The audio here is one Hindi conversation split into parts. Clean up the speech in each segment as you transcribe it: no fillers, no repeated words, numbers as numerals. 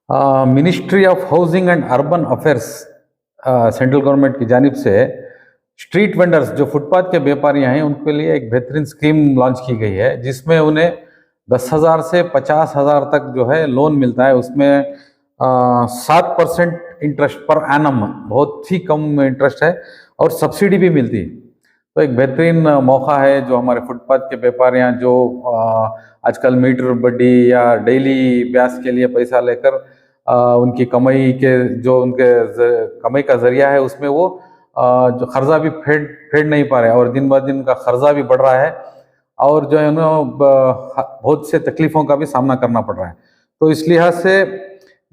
Ministry of housing and urban affairs central government की जानिब से स्ट्रीट वेंडर्स जो फुटपाथ के व्यापारियां हैं उनके लिए एक बेहतरीन स्कीम लॉन्च की गई है, जिसमें उन्हें 10,000 से 50,000 तक जो है लोन मिलता है। उसमें 7% इंटरेस्ट पर एनम, बहुत ही कम इंटरेस्ट है, और सब्सिडी भी मिलती है। तो एक बेहतरीन मौका है जो हमारे फुटपाथ के व्यापारियां जो आजकल मीटर बड्डी या डेली ब्याज के लिए पैसा लेकर उनकी कमाई के जो उनके कमाई का जरिया है उसमें वो जो कर्जा भी फेड नहीं पा रहे हैं, और दिन ब दिन का कर्जा भी बढ़ रहा है, और जो है ना बहुत से तकलीफ़ों का भी सामना करना पड़ रहा है। तो इस लिहाज से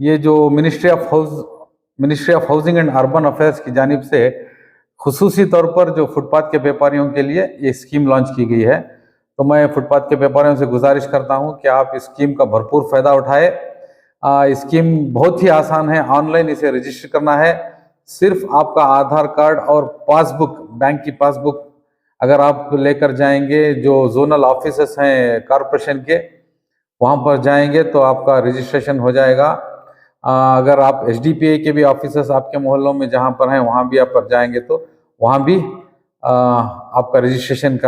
ये जो ministry of housing and urban affairs की जानिब से खुसूसी तौर पर जो फुटपाथ के व्यापारियों के लिए ये स्कीम लॉन्च की गई है। तो मैं फुटपाथ के व्यापारियों से गुजारिश करता हूं कि आप इस स्कीम का भरपूर फ़ायदा उठाए। स्कीम बहुत ही आसान है, ऑनलाइन इसे रजिस्टर करना है। सिर्फ आपका आधार कार्ड और पासबुक, बैंक की पासबुक अगर आप लेकर जाएंगे, जो जोनल ऑफिसेस हैं कॉरपोरेशन के, वहाँ पर जाएंगे तो आपका रजिस्ट्रेशन हो जाएगा। अगर आप एसडीपीए के भी ऑफिसर्स आपके मोहल्लों में जहाँ पर हैं वहाँ भी आप पर जाएंगे तो वहाँ भी आपका रजिस्ट्रेशन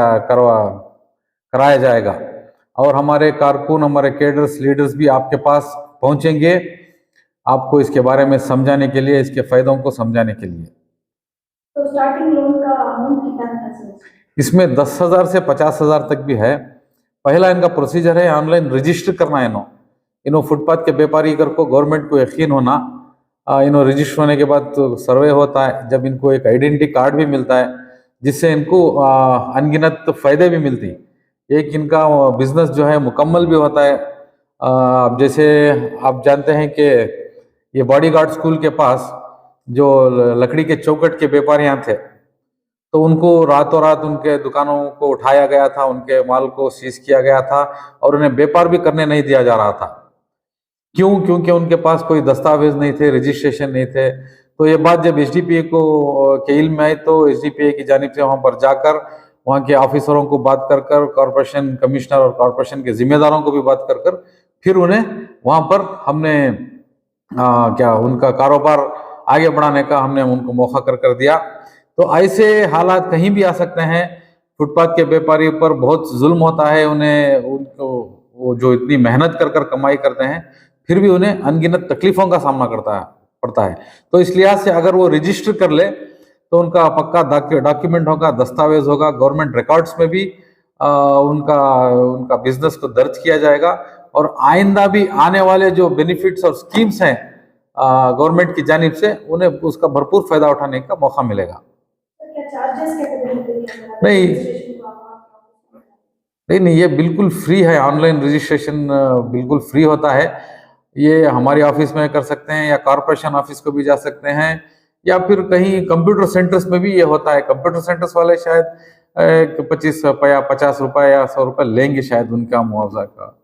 कराया जाएगा, और हमारे कारकुन, हमारे कैडर्स, लीडर्स भी आपके पास पहुँचेंगे आपको इसके बारे में समझाने के लिए, इसके फ़ायदों को समझाने के लिए। तो स्टार्टिंग लोन का अमाउंट कितना है? इसमें 10,000 से 50,000 तक भी है। पहला इनका प्रोसीजर है ऑनलाइन रजिस्टर करना है। इनो फुटपाथ के व्यापारी को गवर्नमेंट को यकीन होना, इनो रजिस्टर होने के बाद तो सर्वे होता है, जब इनको एक आइडेंटिटी कार्ड भी मिलता है जिससे इनको अनगिनत फ़ायदे भी मिलती। एक इनका बिजनेस जो है मुकम्मल भी होता है। जैसे आप जानते हैं कि ये बॉडीगार्ड स्कूल के पास जो लकड़ी के चौखट के व्यापारी यहाँ थे, तो उनको रातों रात उनके दुकानों को उठाया गया था, उनके माल को सीज किया गया था, और उन्हें व्यापार भी करने नहीं दिया जा रहा था। क्यों? क्योंकि उनके पास कोई दस्तावेज नहीं थे, रजिस्ट्रेशन नहीं थे। तो ये बात जब एसडीपीए को के इल्म में आई तो एसडीपीए की जानिब से वहाँ पर जाकर वहाँ के ऑफिसरों को बात कर कॉरपोरेशन कमिश्नर और कॉरपोरेशन के जिम्मेदारों को भी बात कर फिर उन्हें वहाँ पर हमने उनका कारोबार आगे बढ़ाने का हमने उनको मौका कर दिया। तो ऐसे हालात कहीं भी आ सकते हैं। फुटपाथ के व्यापारी पर बहुत जुल्म होता है, उनको वो जो इतनी मेहनत कर कमाई करते हैं फिर भी उन्हें अनगिनत तकलीफ़ों का सामना पड़ता है। तो इस लिहाज से अगर वो रजिस्टर कर ले तो उनका पक्का डॉक्यूमेंट होगा, दस्तावेज होगा, गवर्नमेंट रिकॉर्ड्स में भी उनका बिजनेस को दर्ज किया जाएगा, और आइंदा भी आने वाले जो बेनिफिट्स और स्कीम्स हैं गवर्नमेंट की जानिब से उन्हें उसका भरपूर फ़ायदा उठाने का मौका मिलेगा। नहीं, ये बिल्कुल फ्री है। ऑनलाइन रजिस्ट्रेशन बिल्कुल फ्री होता है। ये हमारे ऑफिस में कर सकते हैं या कॉरपोरेशन ऑफिस को भी जा सकते हैं, या फिर कहीं कंप्यूटर सेंटर्स में भी ये होता है। कंप्यूटर सेंटर्स वाले शायद 25 या 50 रुपए या 100 रुपए लेंगे शायद उनका मुआवजा का।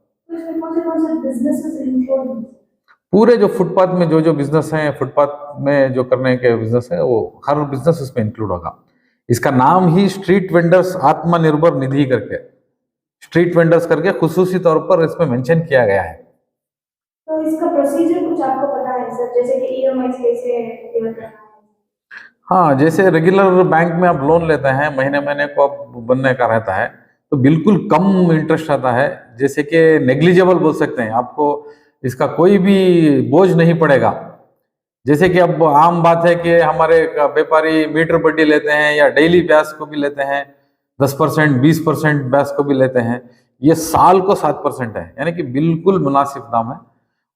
पूरे जो फुटपाथ में जो बिजनेस हैं, फुटपाथ में जो करने के बिजनेस है, वो हर बिजनेस उसमें इंक्लूड होगा। इसका नाम ही स्ट्रीट वेंडर्स आत्मनिर्भर निधि करके, स्ट्रीट वेंडर्स करके खुसूसी तौर पर इसमें मेंशन किया गया है। तो इसका प्रोसीजर कुछ आपको पता है सर, जैसे कि ईएमआई कैसे पे करना है? हाँ, जैसे रेगुलर बैंक में आप लोन लेते हैं, महीने को आप बनने का रहता है, तो बिल्कुल कम इंटरेस्ट आता है, जैसे कि नेग्लिजिबल बोल सकते हैं। आपको इसका कोई भी बोझ नहीं पड़ेगा। जैसे कि अब आम बात है कि हमारे व्यापारी मीटर बड्डी लेते हैं या डेली ब्याज को भी लेते हैं, 10%, 20% ब्याज को भी लेते हैं। ये साल को 7% है, यानी कि बिल्कुल मुनासिब दाम है,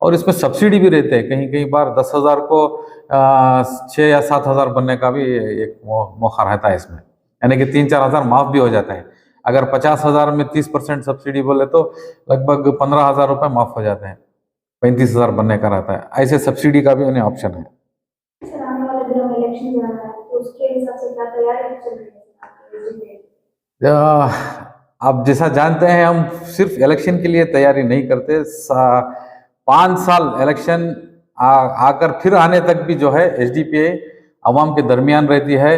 और इसमें सब्सिडी भी रहते हैं। कहीं बार 10,000 को 6 या 7,000 बनने का भी एक मौका रहता है इसमें, यानी कि 3-4 हज़ार माफ़ भी हो जाता है। अगर 50,000 में 30% सब्सिडी बोले तो लगभग 15,000 रुपये माफ़ हो जाते हैं। 35,000 बनने का रहता है। ऐसे सब्सिडी का भी उन्हें ऑप्शन है। सर, आने वाले दिनों में इलेक्शन जा रहा है, तो उसके हिसाब से क्या तैयारी चल रही है? आप जैसा जानते हैं, हम सिर्फ इलेक्शन के लिए तैयारी नहीं करते। 5 साल इलेक्शन आकर फिर आने तक भी जो है एसडीपीए आवाम के दरमियान रहती है,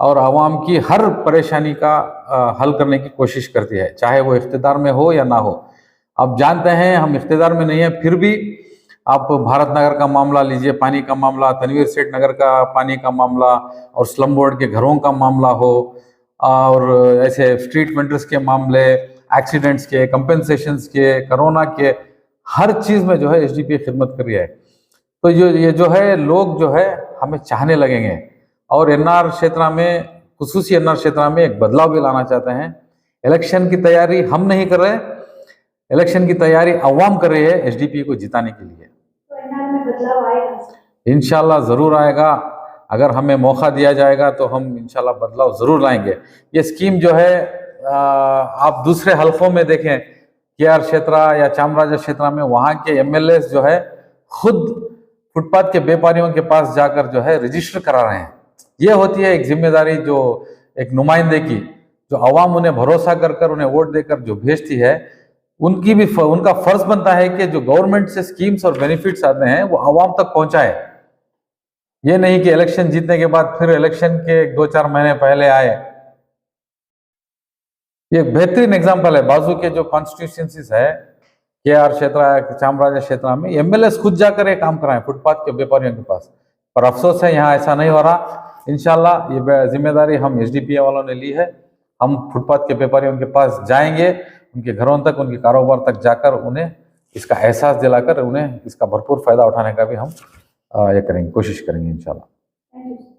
और आवाम की हर परेशानी का हल करने की कोशिश करती है, चाहे वो इख्तिदार में हो या ना हो। आप जानते हैं हम इख्तिदार में नहीं हैं, फिर भी आप भारत नगर का मामला लीजिए, पानी का मामला, तनवीर सेठ नगर का पानी का मामला, और स्लम बोर्ड के घरों का मामला हो, और ऐसे स्ट्रीट वेंडर्स के मामले, एक्सीडेंट्स के, कंपेंसेशंस के, कोरोना के, हर चीज़ में जो है एसडीपी खिदमत कर रही है। तो ये जो है लोग जो है हमें चाहने लगेंगे, और एनआर क्षेत्र में, खुसूसी एनआर क्षेत्र में एक बदलाव भी लाना चाहते हैं। इलेक्शन की तैयारी हम नहीं कर रहे, इलेक्शन की तैयारी अवाम कर रही है एसडीपी को जिताने के लिए। तो एनआर में बदलाव आएगा? इंशाल्लाह ज़रूर आएगा। अगर हमें मौका दिया जाएगा तो हम इंशाल्लाह बदलाव ज़रूर लाएंगे। ये स्कीम जो है आप दूसरे हलकों में देखें, केआर क्षेत्र या चामराजा क्षेत्र में, वहाँ के एमएलएस जो है खुद फुटपाथ के व्यापारियों के पास जाकर जो है रजिस्टर करा रहे हैं। ये होती है एक जिम्मेदारी, जो एक नुमाइंदे की, जो अवाम उन्हें भरोसा कर कर उन्हें वोट देकर जो भेजती है, उनका फर्ज बनता है कि जो गवर्नमेंट से स्कीम्स और बेनिफिट्स आते हैं वो अवाम तक पहुंचाए। ये नहीं कि इलेक्शन जीतने के बाद फिर इलेक्शन के 2-4 महीने पहले आए। ये एक बेहतरीन एग्जांपल है, बाजू के जो कॉन्स्टिट्यूशंसीज है, केआर क्षेत्र, चामराजा क्षेत्र में एमएलएस खुद जाकर ये काम कराएं फुटपाथ के व्यापारियों के पास। पर अफसोस है यहाँ ऐसा नहीं हो रहा। इंशाल्लाह ये जिम्मेदारी हम एसडीपीए वालों ने ली है। हम फुटपाथ के व्यापारियों के पास जाएंगे, उनके घरों तक, उनके कारोबार तक जाकर उन्हें इसका एहसास दिलाकर उन्हें इसका भरपूर फायदा उठाने का भी हम ये करेंगे, कोशिश करेंगे इंशाल्लाह। Thank you.